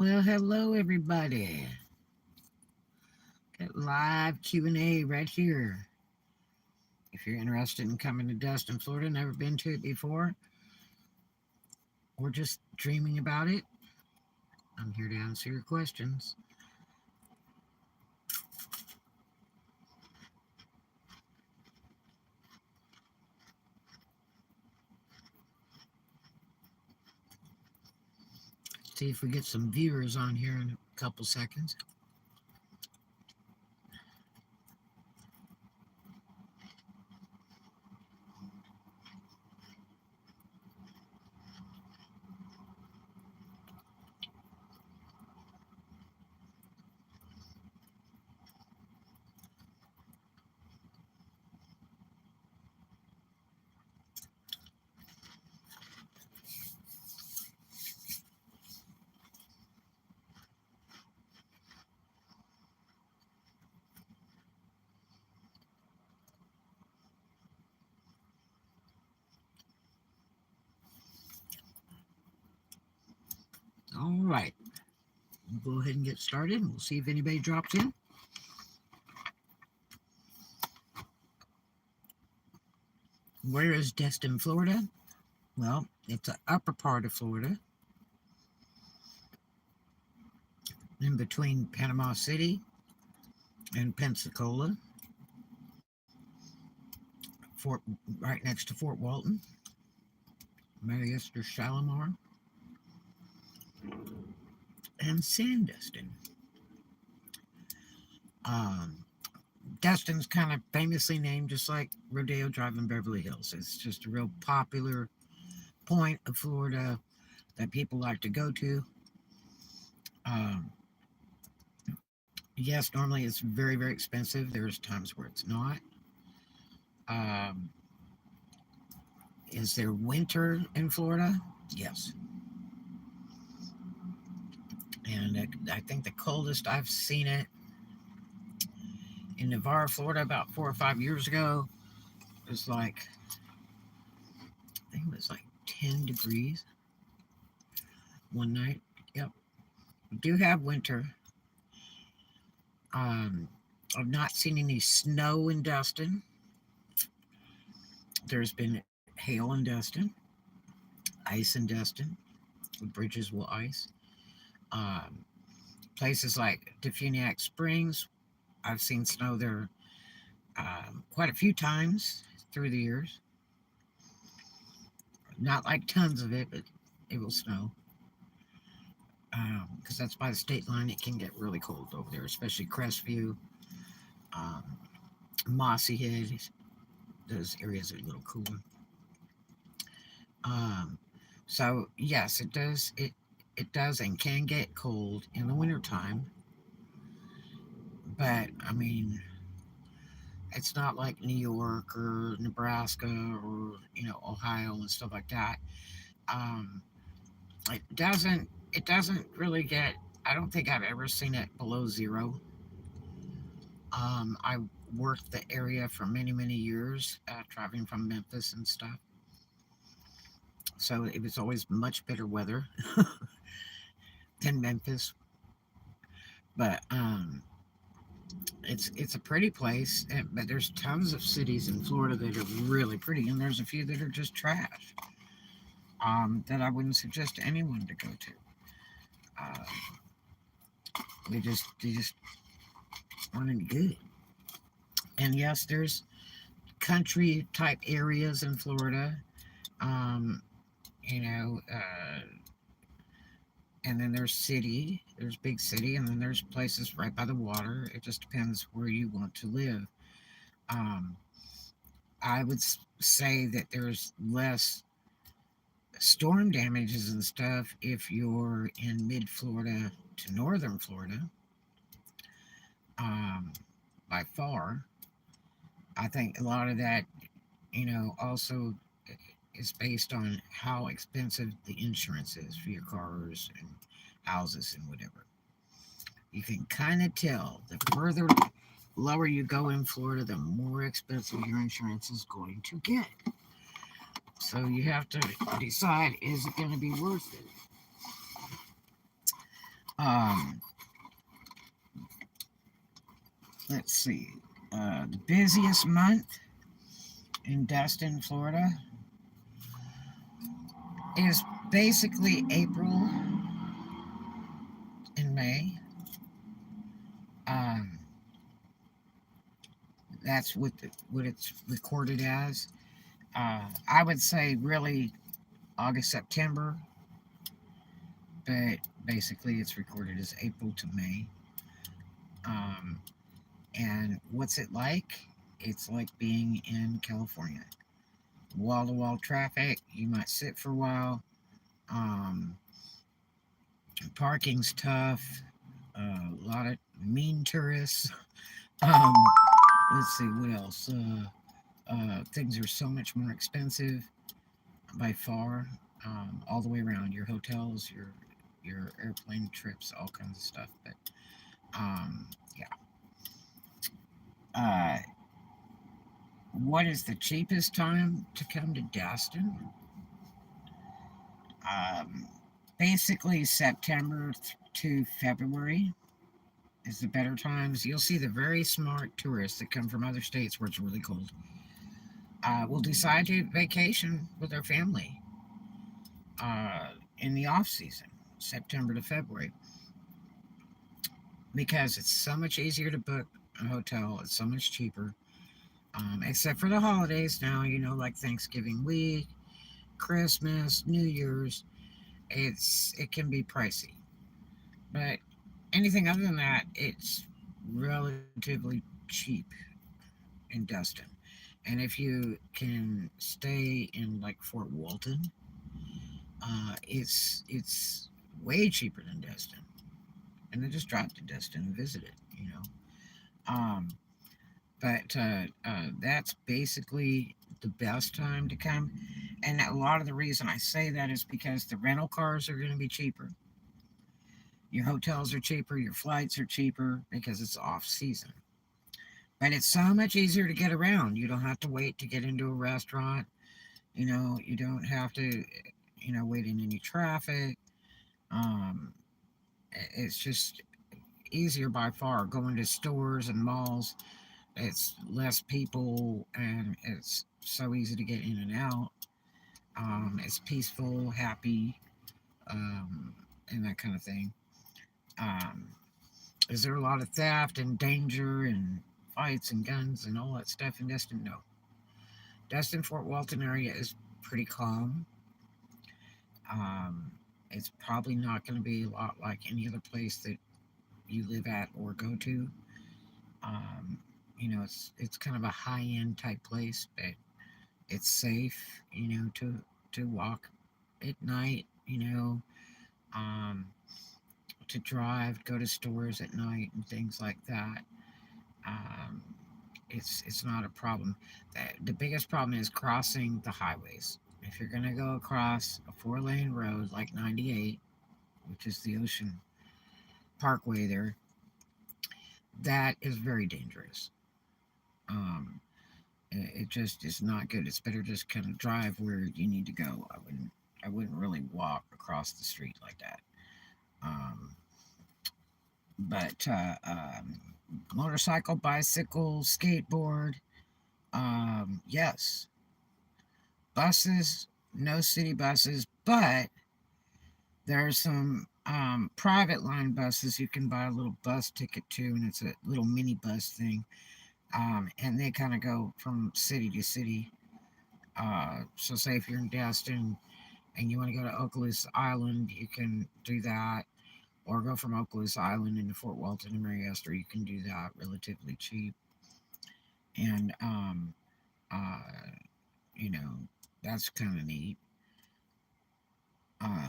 Well, hello everybody. Got live Q&A right here. If you're interested in coming to Destin, Florida, never been to it before, or just dreaming about it, I'm here to answer your questions. See if we get some viewers on here in a couple seconds. All right, we'll go ahead and get started. We'll see if anybody drops in. Where is Destin, Florida? Well, it's the upper part of Florida, in between Panama City and Pensacola, Fort, right next to Fort Walton, Marietta, Shalimar, and Sandestin. Um, Destin's kind of famously named just like Rodeo Drive in Beverly Hills. It's just a real popular point of Florida that people like to go to. Um, yes, normally it's very, very expensive. There's times where it's not. Um, is there winter in Florida? Yes. And I think the coldest I've seen it in Navarre, Florida, about 4 or 5 years ago, was like, I think it was like 10 degrees one night. Yep. We do have winter. Um, I've not seen any snow in Destin. There's been hail in Destin, ice in Destin. The bridges will ice. Um, Places like Defuniak Springs, I've seen snow there quite a few times through the years. Not like tons of it, but it will snow. Because that's by the state line. It can get really cold over there, especially Crestview, um, Mossy Head. Those areas are a little cooler. Um, so yes, it does and can get cold in the wintertime. But I mean, it's not like New York or Nebraska or Ohio and stuff like that. Um, it doesn't really get. I don't think I've ever seen it below zero. I worked the area for many, many years, driving from Memphis and stuff. So it was always much better weather than Memphis. But it's a pretty place. But there's tons of cities in Florida that are really pretty, and there's a few that are just trash. That I wouldn't suggest to anyone to go to. Uh, they just aren't any good. And yes, there's country type areas in Florida. Um, you know, uh, and then there's big city, and then there's places right by the water. It just depends where you want to live. Um, I would say that there's less storm damages and stuff if you're in mid Florida to northern Florida, um, by far. I think a lot of that, also is based on how expensive the insurance is for your cars and houses and whatever. You can kind of tell the further lower you go in Florida, the more expensive your insurance is going to get. So you have to decide, is it going to be worth it? Um, let's see. The busiest month in Destin, Florida is basically April and May. Um, that's what it's recorded as. I would say really August, September, but basically it's recorded as April to May. Um, and what's it like? It's like being in California. Wall to wall traffic. You might sit for a while. Um, Parking's tough. A lot of mean tourists. Um, let's see what else. Things are so much more expensive by far, all the way around. Your hotels, your airplane trips, all kinds of stuff. But yeah. Uh, what is the cheapest time to come to Destin? Um, Basically, September to February is the better times. You'll see the very smart tourists that come from other states where it's really cold. Will decide to vacation with their family in the off season, September to February, because it's so much easier to book a hotel. It's so much cheaper, except for the holidays now. Like Thanksgiving week, Christmas, New Year's. It can be pricey, but anything other than that, it's relatively cheap in Destin. And if you can stay in like Fort Walton, it's way cheaper than Destin. And then just drive to Destin and visit it. Um, but that's basically the best time to come. And a lot of the reason I say that is because the rental cars are going to be cheaper. Your hotels are cheaper, your flights are cheaper because it's off season. But it's so much easier to get around. You don't have to wait to get into a restaurant. You don't have to, wait in any traffic. Um, it's just easier by far going to stores and malls. It's less people and it's so easy to get in and out. It's peaceful, happy, and that kind of thing. Um, is there a lot of theft and danger and fights and guns and all that stuff in Destin? No. Destin Fort Walton area is pretty calm. Um, it's probably not going to be a lot like any other place that you live at or go to. Um, it's kind of a high end type place, but it's safe. To walk at night. Um, to drive, go to stores at night and things like that. Um, it's not a problem. The biggest problem is crossing the highways. If you're going to go across a 4-lane road like 98, which is the Ocean Parkway there, that is very dangerous. Um, it just is not good. It's better just kind of drive where you need to go. I wouldn't really walk across the street like that. Um, but motorcycle, bicycle, skateboard, yes. Buses, no city buses, but there are some private line buses you can buy a little bus ticket to, and it's a little mini bus thing. And they kind of go from city to city. So, say if you're in Destin and you want to go to Okaloosa Island, you can do that. Or go from Okaloosa Island into Fort Walton and Mariester, you can do that relatively cheap. And, uh, you know, that's kind of neat. Uh,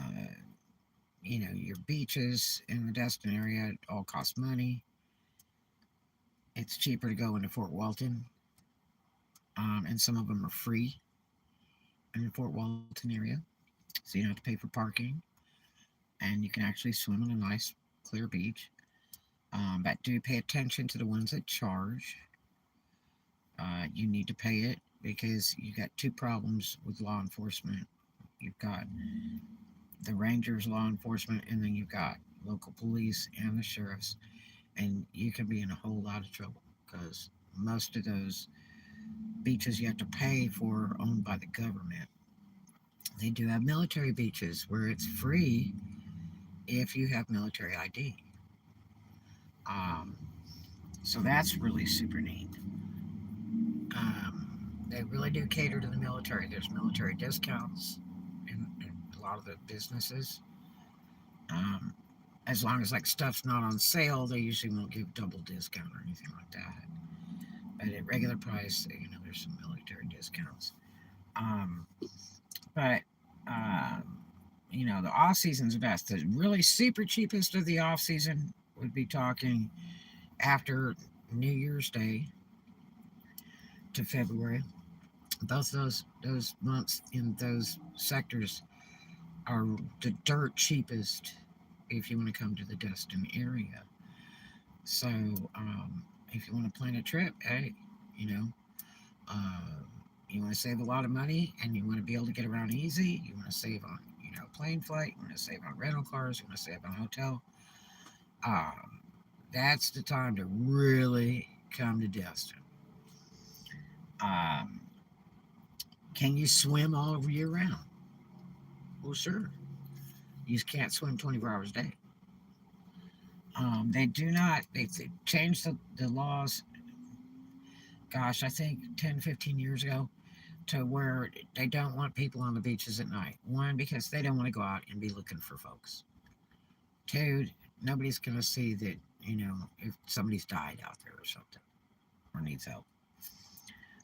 your beaches in the Destin area all cost money. It's cheaper to go into Fort Walton, and some of them are free in the Fort Walton area, so you don't have to pay for parking, and you can actually swim on a nice, clear beach. But do pay attention to the ones that charge. You need to pay it because you got two problems with law enforcement. You've got the Rangers law enforcement, and then you've got local police and the sheriffs, and you can be in a whole lot of trouble because most of those beaches you have to pay for are owned by the government. They do have military beaches where it's free if you have military ID. Um, so that's really super neat. They really do cater to the military. There's military discounts in a lot of the businesses. Um, as long as like stuff's not on sale, they usually won't give double discount or anything like that. But at regular price, there's some military discounts. Um, but the off season's best. The really super cheapest of the off season would be talking after New Year's Day to February. Both those months in those sectors are the dirt cheapest if you want to come to the Destin area. So if you want to plan a trip, hey, you know, uh, you want to save a lot of money and you want to be able to get around easy. You want to save on plane flight. You want to save on rental cars. You want to save on hotel. Um, that's the time to really come to Destin. Um, can you swim all over year round? Well, sure. You just can't swim 24 hours a day. They do not, they changed the laws, gosh, I think 10, 15 years ago, to where they don't want people on the beaches at night. One, because they don't want to go out and be looking for folks. Two, nobody's going to see that, if somebody's died out there or something or needs help.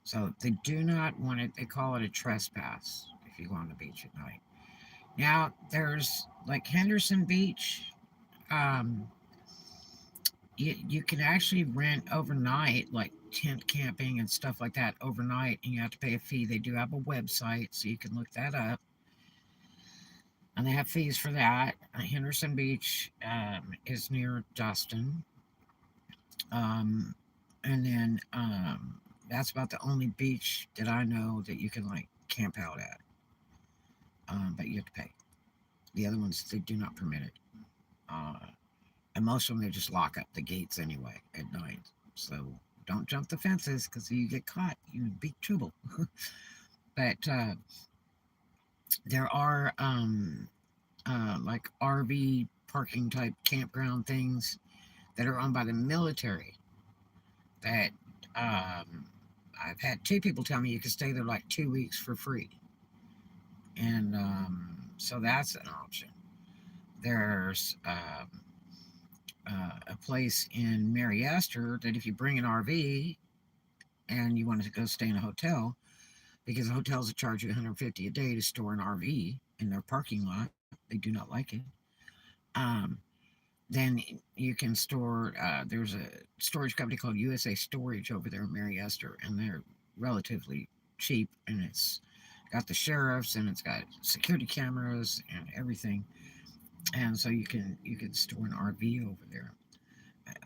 So they do not want it, they call it a trespass if you go on the beach at night. Now, there's like Henderson Beach. Um, you can actually rent overnight, like tent camping and stuff like that overnight, and you have to pay a fee. They do have a website, so you can look that up. And they have fees for that. Henderson Beach is near Destin. And then that's about the only beach that I know that you can like camp out at. But you have to pay. The other ones, they do not permit it. Uh, and most of them, they just lock up the gates anyway at night. So don't jump the fences because if you get caught, you're in big trouble. But there are like RV parking type campground things that are owned by the military that I've had two people tell me you can stay there like 2 weeks for free. And so that's an option. There's a place in Mariester that if you bring an RV and you want to go stay in a hotel, because hotels will charge you $150 a day to store an RV in their parking lot, they do not like it. Um, then you can store. There's a storage company called USA Storage over there in Mariester, and they're relatively cheap, and it's got the sheriffs and it's got security cameras and everything, and so you can store an RV over there,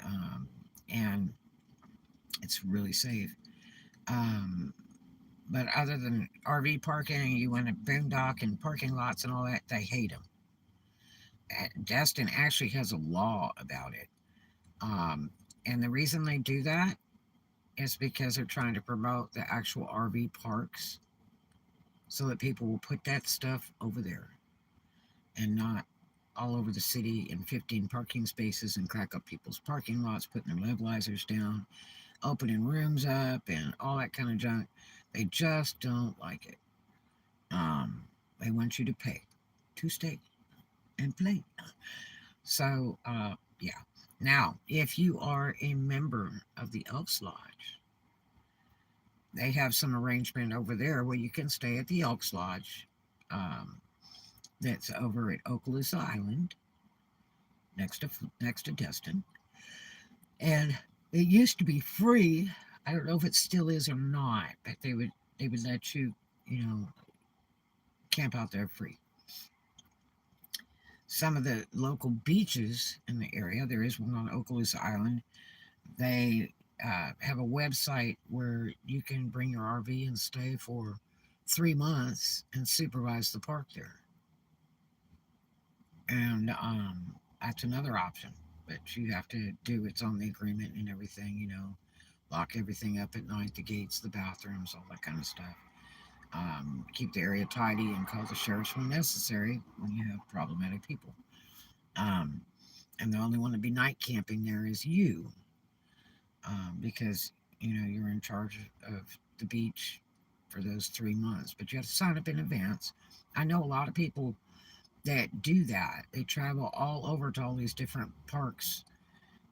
um, and it's really safe. Um, but other than RV parking, you want to boondock and parking lots and all that, they hate them. Destin actually has a law about it. Um, and the reason they do that is because they're trying to promote the actual RV parks so that people will put that stuff over there and not all over the city in 15 parking spaces and crack up people's parking lots, putting their levelizers down, opening rooms up, and all that kind of junk. They just don't like it. They want you to pay to stay and play. So, yeah. Now, if you are a member of the Elks Lodge, they have some arrangement over there where you can stay at the Elks Lodge. That's over at Okaloosa Island, next to Destin, and it used to be free. I don't know if it still is or not, but they would let you, camp out there free. Some of the local beaches in the area, there is one on Okaloosa Island. They have a website where you can bring your RV and stay for 3 months and supervise the park there. And that's another option. But you have to do what's on the agreement and everything, lock everything up at night, the gates, the bathrooms, all that kind of stuff. Keep the area tidy and call the sheriffs when necessary when you have problematic people. Um, and the only one to be night camping there is you, because you're in charge of the beach for those 3 months. But you have to sign up in advance. I know a lot of people that do that. They travel all over to all these different parks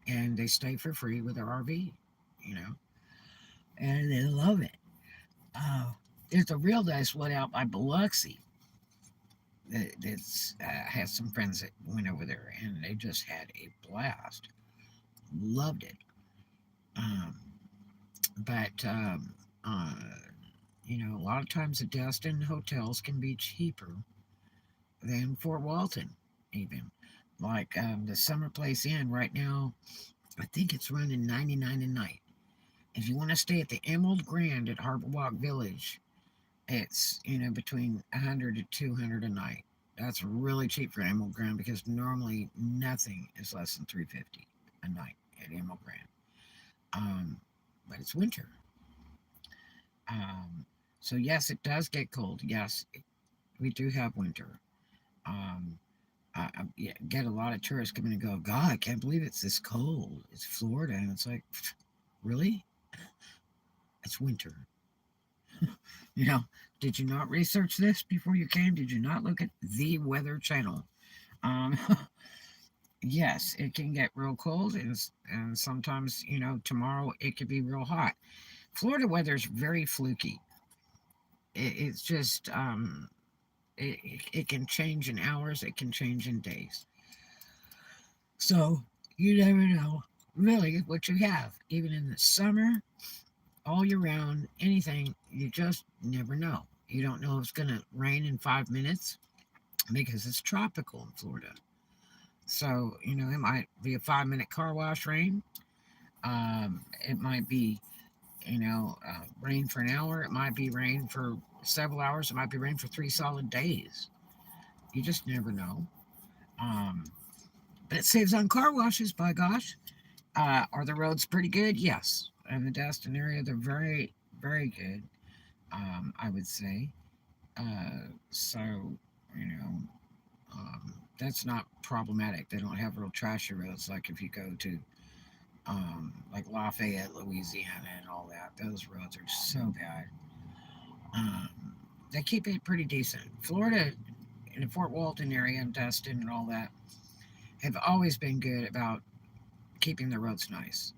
and they stay for free with their RV, you know, and they love it. Uh, there's a real nice one out by Biloxi that's has some friends that went over there and they just had a blast. Loved it. Um, but uh, a lot of times the Destin hotels can be cheaper than Fort Walton, even. Like the Summer Place Inn right now, I think it's running 99 a night. If you want to stay at the Emerald Grand at Harbor Walk Village, it's between 100 to 200 a night. That's really cheap for Emerald Grand because normally nothing is less than 350 a night at Emerald Grand. Um, but it's winter. Um, so yes, it does get cold. Yes, we do have winter. Um, yeah, get a lot of tourists come in and go, God, I can't believe it's this cold. It's Florida, and it's like, really? It's winter. You know, did you not research this before you came? Did you not look at the Weather Channel? Um, yes, it can get real cold, and sometimes, tomorrow it could be real hot. Florida weather is very fluky. It's just, it can change in hours, it can change in days. So you never know really what you have. Even in the summer, all year round, anything, you just never know. You don't know if it's going to rain in 5 minutes because it's tropical in Florida. So, it might be a 5 minute car wash rain. It might be, rain for an hour. It might be rain for several hours. It might be rain for 3 solid days. You just never know. Um, but it saves on car washes, by gosh. Are the roads pretty good? Yes. In the Destin area, they're very, very good, I would say. So, you know, that's not problematic. They don't have real trashy roads like if you go to like Lafayette, Louisiana, and all that. Those roads are so bad. Um, they keep it pretty decent. Florida, in the Fort Walton area and Destin and all that, have always been good about keeping the roads nice.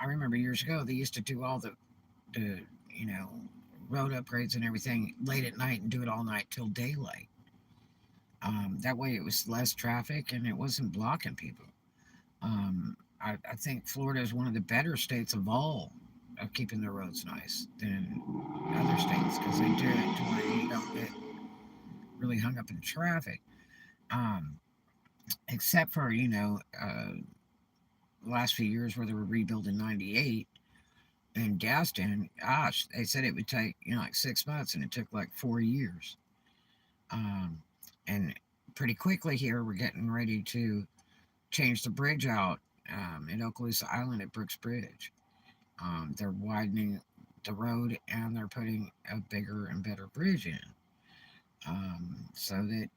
I remember years ago they used to do all the you know road upgrades and everything late at night and do it all night till daylight. That way it was less traffic and it wasn't blocking people. I think Florida is one of the better states of all of keeping their roads nice than other states because they do it to where you don't get really hung up in traffic. Um, except for the last few years where they were rebuilding 98 and Destin, gosh, they said it would take like 6 months, and it took like 4 years. Um, and pretty quickly here, we're getting ready to change the bridge out in Okaloosa Island at Brooks Bridge. They're widening the road and they're putting a bigger and better bridge in, so that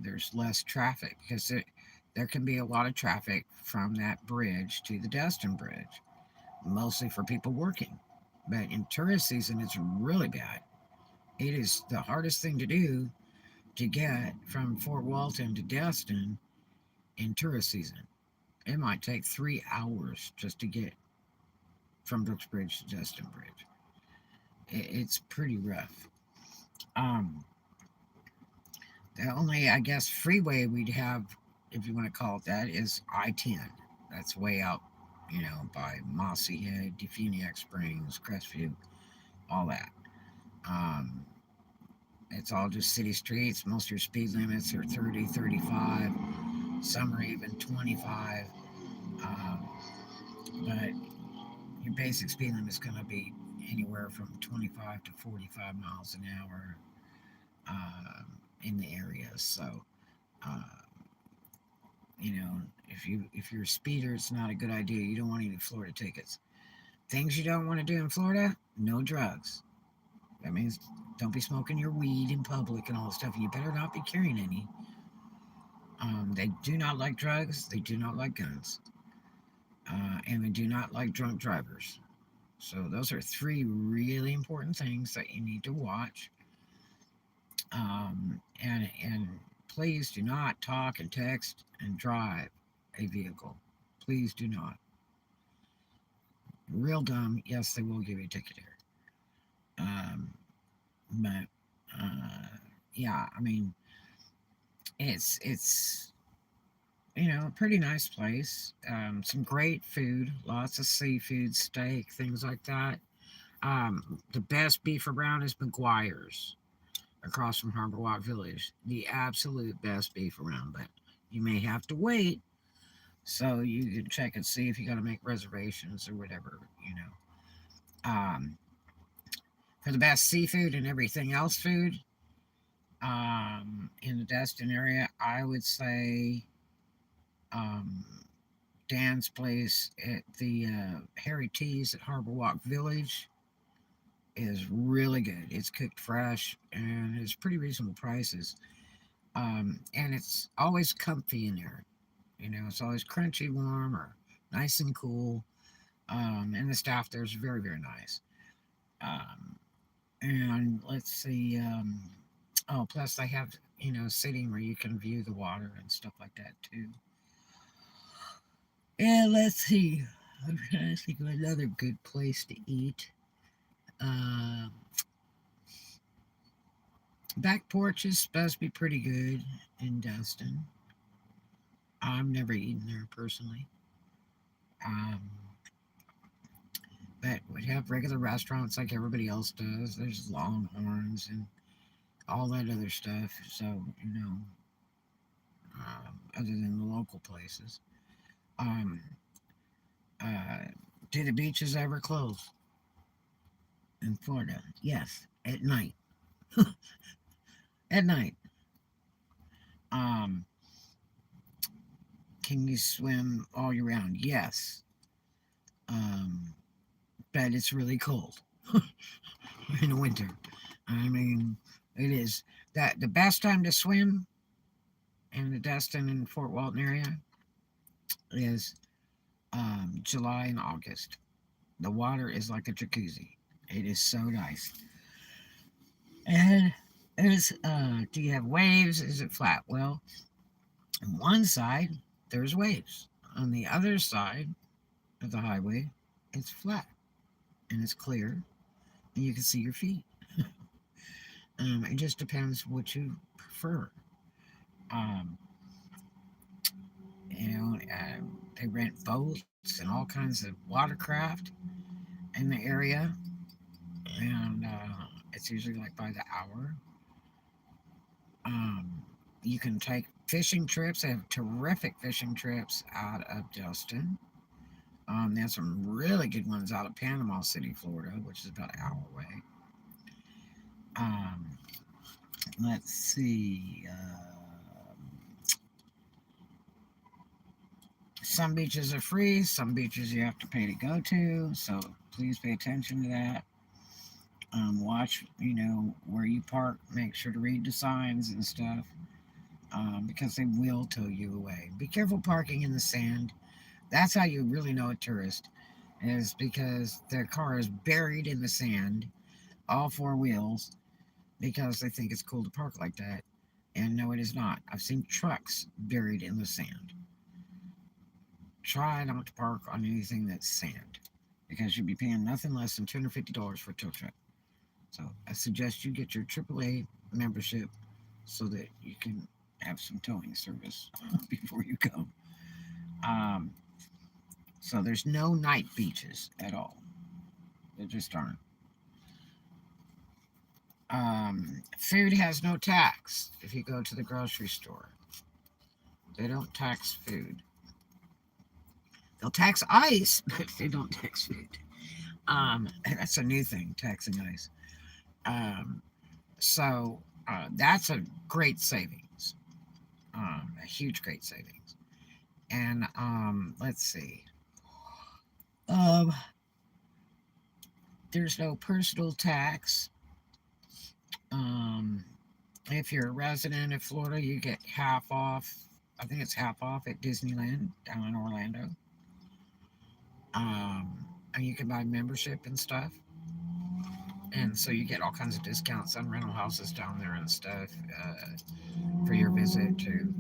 there's less traffic because there can be a lot of traffic from that bridge to the Destin Bridge, mostly for people working. But in tourist season, it's really bad. It is the hardest thing to do to get from Fort Walton to Destin in tourist season. It might take 3 hours just to get from Brooks Bridge to Destin Bridge. It's pretty rough. Um, the only, I guess, freeway we'd have, if you want to call it that, is I-10. That's way out, by Mossy Head, Defuniak Springs, Crestview, all that. Um, it's all just city streets. Most of your speed limits are 30, 35. Some are even 25. Um, but your basic speed limit is going to be anywhere from 25 to 45 miles an hour in the area. So, uh, You know, if you're a speeder, it's not a good idea. You don't want any Florida tickets. Things you don't want to do in Florida: no drugs. That means don't be smoking your weed in public and all this stuff. And you better not be carrying any. They do not like drugs. They do not like guns, and they do not like drunk drivers. So those are three really important things that you need to watch. And please do not talk and text and drive a vehicle. Please do not. Real dumb. Yes, they will give you a ticket here. Um, but uh, yeah, I mean, it's a pretty nice place. Some great food, lots of seafood, steak, things like that. The best beef around is McGuire's across from Harbor Walk Village. The absolute best beef around, but you may have to wait. So you can check and see if you got to make reservations or whatever. Um, for the best seafood and everything else food, in the Destin area, I would say um, Dan's place at the Harry T's at Harbor Walk Village is really good. It's cooked fresh and it's pretty reasonable prices. And it's always comfy in there. It's always crunchy, warm, or nice and cool. And the staff there is very, very nice. Um, and let's see. Oh, plus they have sitting where you can view the water and stuff like that too. And let's see. I'm trying to think of another good place to eat. Um, Back porch is supposed to be pretty good in Destin. I've never eaten there personally. Um, but we have regular restaurants like everybody else does. There's Longhorns and all that other stuff. So, other than the local places. Um, uh, do the beaches ever close in Florida? Yes, at night. At night. Um, can you swim all year round? Yes. Um, but it's really cold in the winter. I mean, it is that the best time to swim in the Destin and Fort Walton area is July and August. The water is like a jacuzzi. It is so nice. And do you have waves? Is it flat? Well, on one side there's waves. On the other side of the highway, it's flat and it's clear, and you can see your feet. It just depends what you prefer. Um, they rent boats and all kinds of watercraft in the area, and it's usually like by the hour. Um, you can take fishing trips. They have terrific fishing trips out of Destin. They have some really good ones out of Panama City, Florida, which is about an hour away. Um, let's see. Some beaches are free, some beaches you have to pay to go to, so please pay attention to that. Watch, where you park. Make sure to read the signs and stuff, because they will tow you away. Be careful parking in the sand. That's how you really know a tourist, is because their car is buried in the sand, all four wheels, because they think it's cool to park like that. And no, it is not. I've seen trucks buried in the sand. Try not to park on anything that's sand, because you'll be paying nothing less than $250 for a tow truck. So I suggest you get your AAA membership so that you can have some towing service before you go. Um, so there's no night beaches at all. There just aren't. Food has no tax if you go to the grocery store. They don't tax food. They'll tax ice, but they don't tax food. That's a new thing, taxing ice. Um, so that's a great savings, a huge great savings. And let's see. Um, there's no personal tax. Um, if you're a resident of Florida, you get half off. I think it's half off at Disneyland down in Orlando. And you can buy membership and stuff. And so you get all kinds of discounts on rental houses down there and stuff for your visit to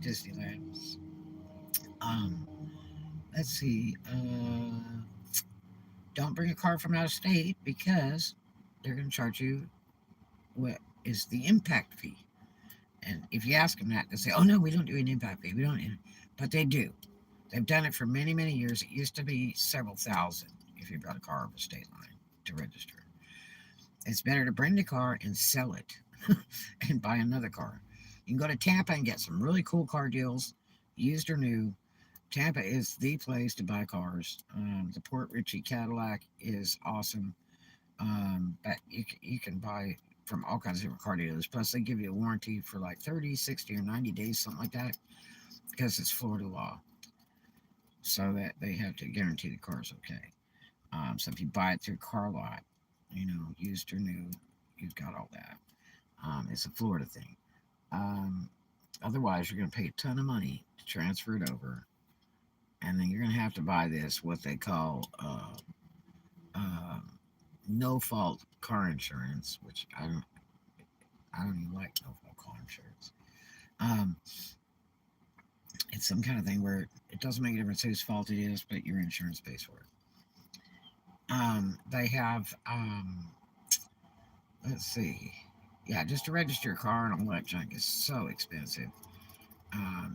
Disneyland. Um, let's see. Don't bring a car from out of state because they're going to charge you what is the impact fee. And if you ask them that, they say, "Oh no, we don't do an impact fee. We don't," but they do. They've done it for many, many years. It used to be several thousand if you brought a car over state line to register. It's better to bring the car and sell it and buy another car. You can go to Tampa and get some really cool car deals, used or new. Tampa is the place to buy cars. The Port Richey Cadillac is awesome, but you can buy from all kinds of different car dealers. Plus, they give you a warranty for like 30, 60, or 90 days, something like that, because it's Florida law. So that they have to guarantee the car's okay. So if you buy it through a car lot, used or new, you've got all that. It's a Florida thing. Um, Otherwise, you're going to pay a ton of money to transfer it over, and then you're going to have to buy this what they call uh, no fault car insurance, which I don't even like no fault car insurance. Um, it's some kind of thing where it doesn't make a difference whose fault it is, but your insurance pays for it. They have let's see. Yeah, just to register a car and all that junk is so expensive.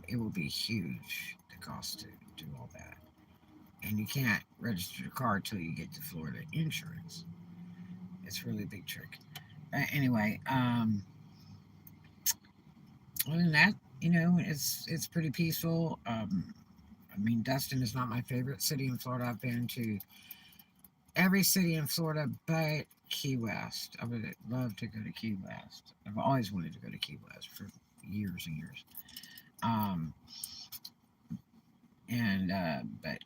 It will be huge, the cost to do all that. And you can't register your car until you get to Florida insurance. It's really a big trick. Anyway, other than that, it's pretty peaceful. I mean, Destin is not my favorite city in Florida. I've been to every city in Florida but Key West. I would love to go to Key West. I've always wanted to go to Key West for years and years. Um, and but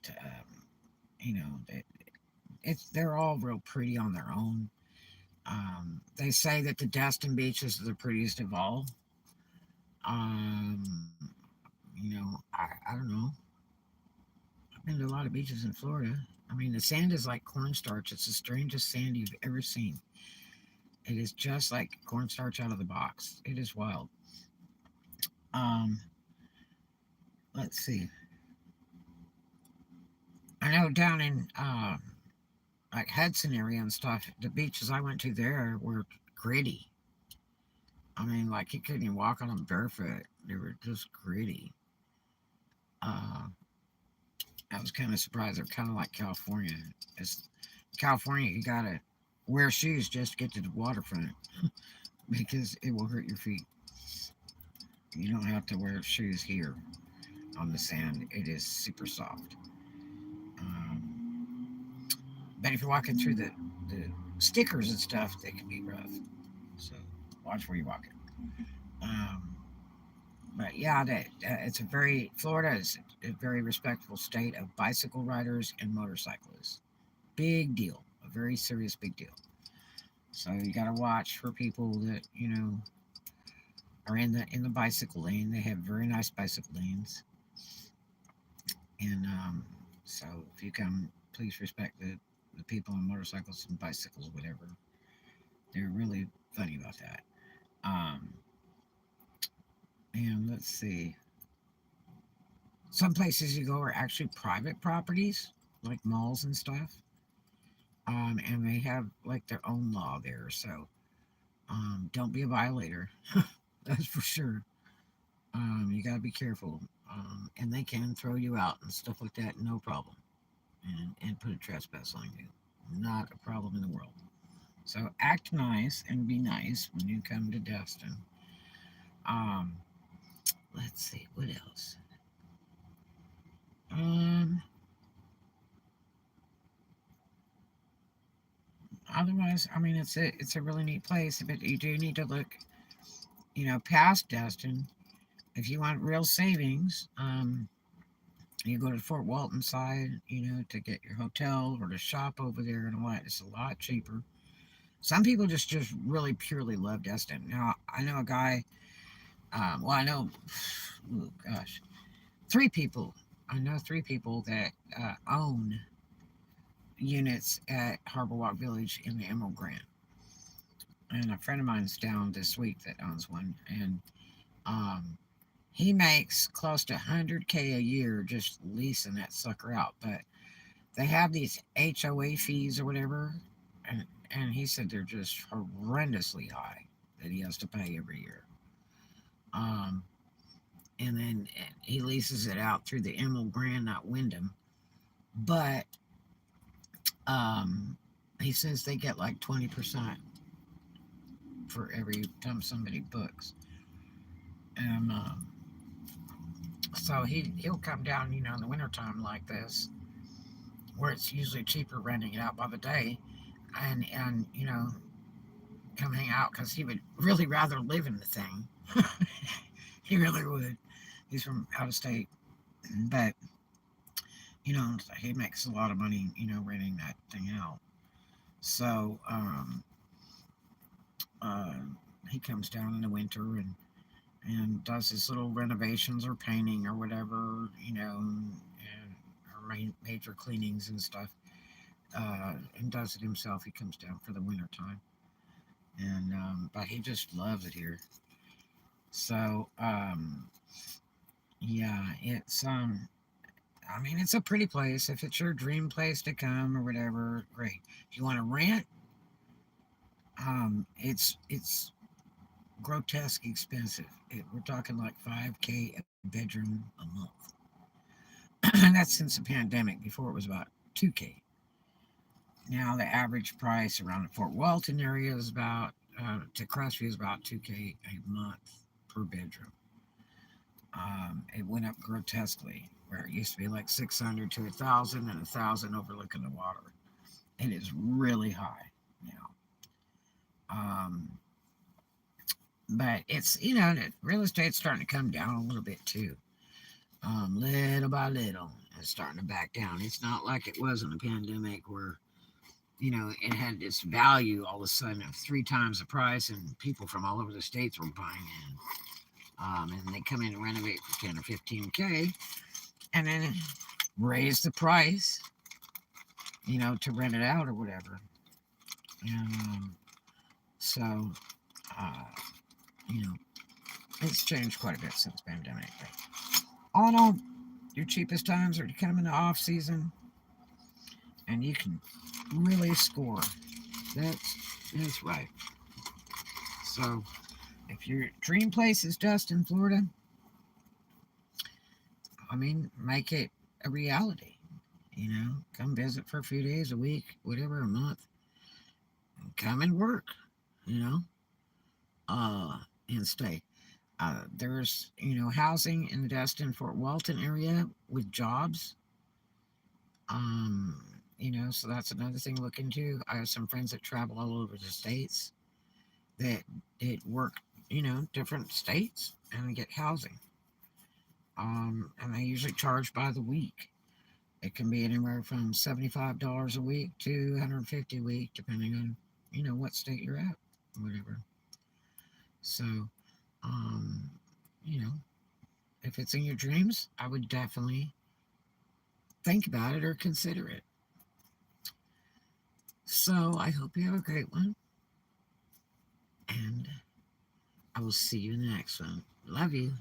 they're all real pretty on their own. They say that the Destin beaches are the prettiest of all. Um, I don't know. I've been to a lot of beaches in Florida. I mean, the sand is like cornstarch. It's the strangest sand you've ever seen. It is just like cornstarch out of the box. It is wild. Um, let's see. I know down in like Hudson area and stuff, the beaches I went to there were gritty. I mean, like you couldn't even walk on them barefoot. They were just gritty. Uh, I was kind of surprised. They're kind of like California. It's California. You gotta wear shoes just to get to the waterfront because it will hurt your feet. You don't have to wear shoes here on the sand. It is super soft. But if you're walking through the stickers and stuff, they can be rough. So watch where you're walking. Um, but yeah, it's a very Florida is a very respectable state of bicycle riders and motorcyclists. Big deal, a very serious big deal. So you got to watch for people that are in the bicycle lane. They have very nice bicycle lanes, and so if you come, please respect the people on motorcycles and bicycles, whatever. They're really funny about that. Um, and let's see. Some places you go are actually private properties, like malls and stuff. And they have like their own law there. So don't be a violator. That's for sure. You got to be careful. And they can throw you out and stuff like that, no problem. And put a trespass on you. Not a problem in the world. So act nice and be nice when you come to Destin. Um, let's see, what else? Um, Otherwise, I mean, it's a really neat place, but you do need to look, past Destin if you want real savings. You go to the Fort Walton side, to get your hotel or to shop over there and all that. It's a lot cheaper. Some people just really purely love Destin. Now, I know a guy, I know, oh gosh, three people. I know three people that own units at Harbor Walk Village in the Emerald Grant. And a friend of mine's down this week that owns one. And um, he makes close to 100K a year just leasing that sucker out. But they have these HOA fees or whatever. And he said they're just horrendously high that he has to pay every year. Um, and then he leases it out through the Emerald Grant, not Wyndham. But um, he says they get like 20% for every time somebody books. And so he'll come down, in the wintertime like this, where it's usually cheaper renting it out by the day, and come hang out because he would really rather live in the thing. He really would. He's from out of state, but he makes a lot of money, renting that thing out. So uh, he comes down in the winter and does his little renovations or painting or whatever, and or major cleanings and stuff, and does it himself. He comes down for the winter time, and but he just loves it here. So yeah, it's a pretty place. If it's your dream place to come or whatever, great. If you want to rent, it's grotesque expensive. We're talking like 5K a bedroom a month. And that's since the pandemic. Before it was about 2K. Now the average price around the Fort Walton area is about to Crestview is about 2K a month per bedroom. It went up grotesquely, where it used to be like 600 to 1,000 and 1,000 overlooking the water. It is really high now. Um, but it's real estate's starting to come down a little bit too. Little by little, it's starting to back down. It's not like it was in the pandemic where it had this value all of a sudden of three times the price, and people from all over the states were buying in. And they come in and renovate for 10 or 15K, and then raise the price, to rent it out or whatever. And so, uh, you know, it's changed quite a bit since pandemic. But all in all, your cheapest times are to come in the off season, and you can really score. That's right. So, if your dream place is Destin, Florida, make it a reality. Come visit for a few days, a week, whatever, a month. Come and work. You know, and stay. There's housing in the Destin Fort Walton area with jobs. So that's another thing to look into. I have some friends that travel all over the states that work, different states and get housing. And they usually charge by the week. It can be anywhere from $75 a week to $150 a week, depending on, what state you're at, whatever. So, um, you know, if it's in your dreams, I would definitely think about it or consider it. So I hope you have a great one, and I will see you in the next one. Love you.